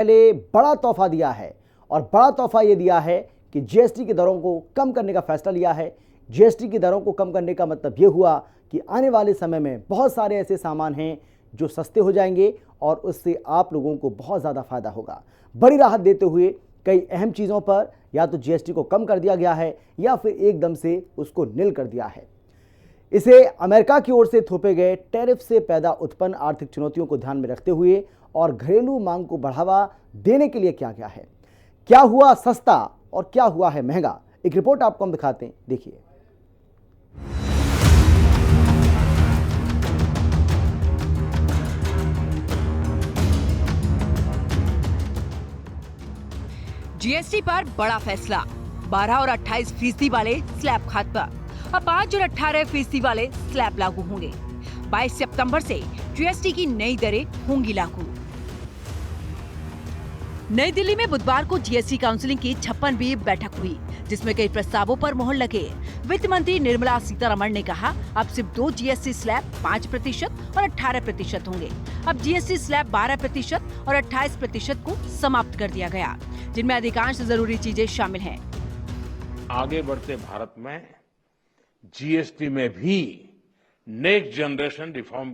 पहले बड़ा तोहफा दिया है और बड़ा तोहफा ये दिया है कि जीएसटी की दरों को कम करने का फैसला लिया है। जीएसटी की दरों को कम करने का मतलब ये हुआ कि आने वाले समय में बहुत सारे ऐसे सामान हैं जो सस्ते हो जाएंगे और उससे आप लोगों को बहुत ज़्यादा फायदा होगा। बड़ी राहत देते हुए कई अहम चीज़ों पर या तो जीएसटी को कम कर दिया गया है या फिर एकदम से उसको नील कर दिया है। इसे अमेरिका की ओर से थोपे गए टैरिफ से पैदा उत्पन्न आर्थिक चुनौतियों को ध्यान में रखते हुए और घरेलू मांग को बढ़ावा देने के लिए किया गया है। क्या हुआ सस्ता और क्या हुआ है महंगा, एक रिपोर्ट आपको हम दिखाते हैं, देखिए। जीएसटी पर बड़ा फैसला, 12 और 28% वाले स्लैब खात पर अब 5 और 18% वाले स्लैब लागू होंगे। 22 सितंबर से जीएसटी की नई दरें होंगी लागू। नई दिल्ली में बुधवार को जीएसटी काउंसिलिंग की 56वीं बैठक हुई, जिसमें कई प्रस्तावों पर मोहर लगे। वित्त मंत्री निर्मला सीतारमण ने कहा, अब सिर्फ 2 जीएसटी स्लैब 5% और 18% होंगे। अब जीएसटी स्लैब 12% और 28% को समाप्त कर दिया गया, जिनमें अधिकांश जरूरी चीजें शामिल हैं। आगे बढ़ते भारत में जीएसटी में भी नेक्स्ट जनरेशन रिफॉर्म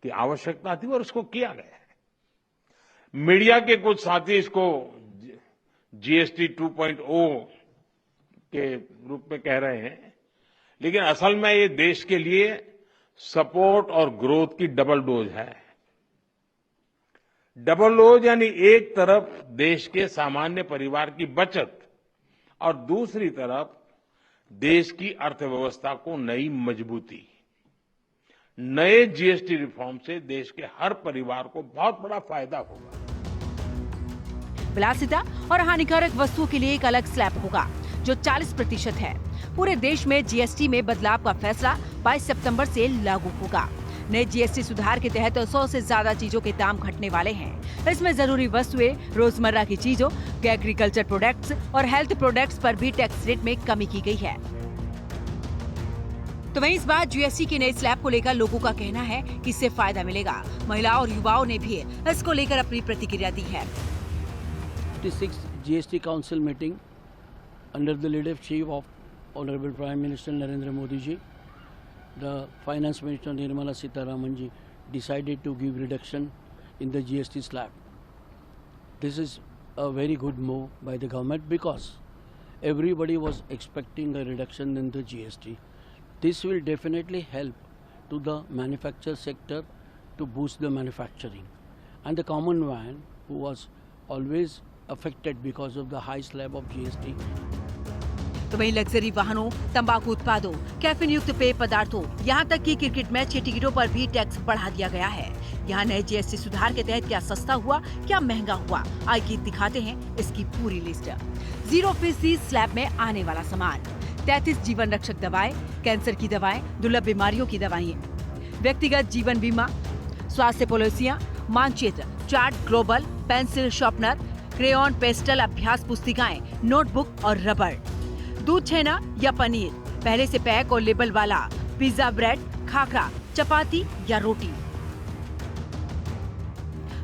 की आवश्यकता थी और उसको किया गया है। मीडिया के कुछ साथी इसको जीएसटी 2.0 के रूप में कह रहे हैं, लेकिन असल में ये देश के लिए सपोर्ट और ग्रोथ की डबल डोज है। डबल डोज यानी एक तरफ देश के सामान्य परिवार की बचत और दूसरी तरफ देश की अर्थव्यवस्था को नई मजबूती। नए जीएसटी रिफॉर्म से देश के हर परिवार को बहुत बड़ा फायदा होगा। विलासिता और हानिकारक वस्तुओं के लिए एक अलग स्लैब होगा जो 40% है। पूरे देश में जीएसटी में बदलाव का फैसला 22 सितंबर से लागू होगा। नए जीएसटी सुधार के तहत 100 से ज्यादा चीजों के दाम घटने वाले हैं। इसमें जरूरी वस्तुएं, रोजमर्रा की चीजों, एग्रीकल्चर प्रोडक्ट्स और हेल्थ प्रोडक्ट्स पर भी टैक्स रेट में कमी की गई है। तो वहीं इस बार जीएसटी के नए स्लैब को लेकर लोगों का कहना है कि इससे फायदा मिलेगा। महिलाओं और युवाओं ने भी इसको लेकर अपनी प्रतिक्रिया दी है। 56th GST Council meeting under the leadership of Honorable Prime Minister Narendra Modi ji, the Finance Minister Nirmala Sitharaman ji decided to give reduction in the GST slab. This is a very good move by the government because everybody was expecting a reduction in the GST. This will definitely help to the manufacture sector to boost the manufacturing, and the common man who was always affected because of the high slab of GST. तो वहीं luxury वाहनों, तंबाकू उत्पादों, caffeine युक्त पेय पदार्थों, यहाँ तक कि क्रिकेट मैच के टिकटों पर भी टैक्स बढ़ा दिया गया है। यहाँ नए जीएसटी सुधार के तहत क्या सस्ता हुआ, क्या महंगा हुआ, आइए दिखाते हैं इसकी पूरी लिस्ट। 0% स्लैब में आने वाला सामान, 33 जीवन रक्षक दवाएं, कैंसर की दवाएं, दुर्लभ बीमारियों की दवाएं, व्यक्तिगत जीवन बीमा, स्वास्थ्य पॉलिसियां, मानचित्र, chart global, pencil sharpener, crayon pastel अभ्यास पुस्तिकाएं, नोटबुक और रबर, दूध छेना या पनीर, पहले से पैक और लेबल वाला पिज्जा ब्रेड, खाखरा, चपाती या रोटी।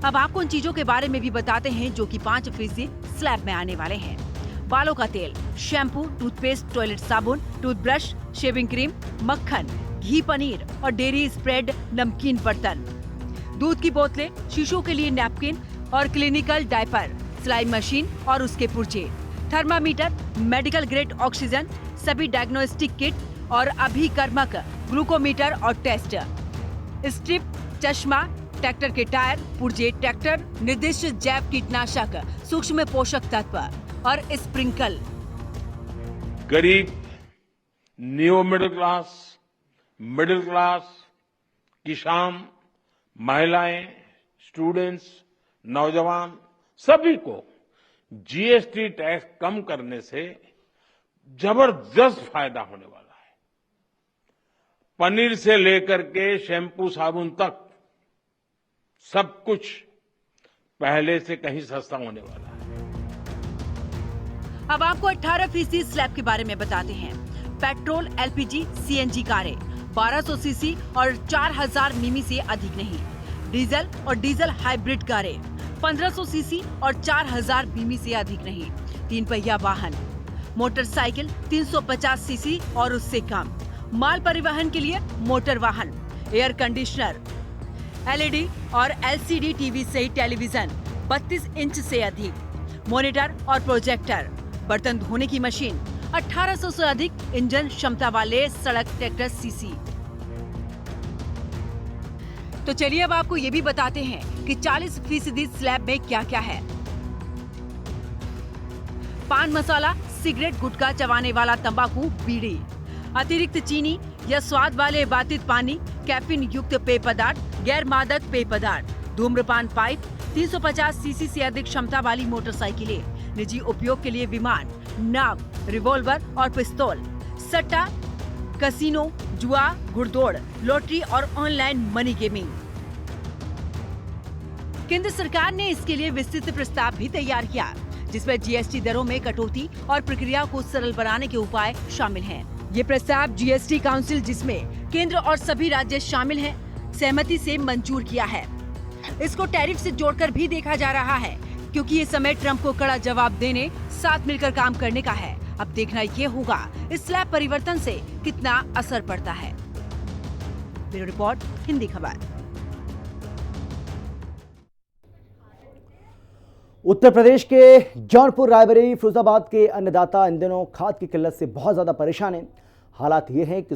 अब आपको उन चीजों के बारे में भी बताते हैं जो कि 5% स्लैब में आने वाले हैं। बालों का तेल, शैम्पू, टूथपेस्ट, टॉयलेट साबुन, टूथब्रश, शेविंग क्रीम, मक्खन, घी, पनीर और डेयरी स्प्रेड, नमकीन बर्तन, दूध की बोतलें, शीशों के लिए नैपकिन और क्लिनिकल डायपर, सिलाई मशीन और उसके पुर्जे, थर्मामीटर, मेडिकल ग्रेड ऑक्सीजन, सभी डायग्नोस्टिक किट और अभिकर्मक ग्लूकोमीटर और टेस्ट, स्ट्रिप, चश्मा, ट्रैक्टर के टायर, पुर्जे, ट्रैक्टर, निर्दिष्ट जैव कीटनाशक, सूक्ष्म पोषक तत्व और स्प्रिंकल। गरीब, न्यू मिडिल क्लास, किसान, महिलाएं, स्टूडेंट्स, नौजवान, सभी को जीएसटी टैक्स कम करने से जबरदस्त फायदा होने वाला है। पनीर से लेकर के शैम्पू साबुन तक सब कुछ पहले से कहीं सस्ता होने वाला है। अब आपको 18% स्लैब के बारे में बताते हैं। पेट्रोल, एलपीजी, सीएनजी कारें 1200 सीसी और 4000 मिमी से अधिक नहीं। डीजल और डीजल हाइब्रिड कारें 1500 सीसी और 4000 बीमी से अधिक नहीं। 3 पहिया वाहन, मोटरसाइकिल 350 सीसी और उससे कम, माल परिवहन के लिए मोटर वाहन, एयर कंडीशनर, एलईडी और एलसीडी टीवी सहित टेलीविजन 32 इंच से अधिक, मॉनिटर और प्रोजेक्टर, बर्तन धोने की मशीन, 1800 से अधिक इंजन क्षमता वाले सड़क ट्रैक्टर सीसी। तो चलिए अब आपको ये भी बताते हैं कि 40% स्लैब में क्या क्या है। पान मसाला, सिगरेट, गुटखा, चबाने वाला तंबाकू, बीड़ी, अतिरिक्त चीनी या स्वाद वाले बातित पानी, कैफीन युक्त पेय पदार्थ, गैर मादक पेय पदार्थ, धूम्रपान पाइप, 350 सीसी से अधिक क्षमता वाली मोटरसाइकिलें, निजी उपयोग के लिए विमान, नाव, रिवॉल्वर और पिस्तौल, सट्टा, कसिनो, जुआ, घुड़दौड़, लॉटरी और ऑनलाइन मनी गेमिंग। केंद्र सरकार ने इसके लिए विस्तृत प्रस्ताव भी तैयार किया, जिसमें जीएसटी दरों में कटौती और प्रक्रिया को सरल बनाने के उपाय शामिल हैं। ये प्रस्ताव जीएसटी काउंसिल, जिसमें केंद्र और सभी राज्य शामिल हैं, सहमति से मंजूर किया है। इसको टैरिफ से जोड़कर भी देखा जा रहा है, क्योंकि ये समय ट्रंप को कड़ा जवाब देने, साथ मिलकर काम करने का है। अब देखना ये होगा इस स्लैब परिवर्तन से कितना असर पड़ता है। ब्यूरो रिपोर्ट, हिंदी खबर। उत्तर प्रदेश के जौनपुर, रायबरेली, फिरोजाबाद के अन्नदाता इन दिनों खाद की किल्लत से बहुत ज्यादा परेशान हैं। हालात ये हैं कि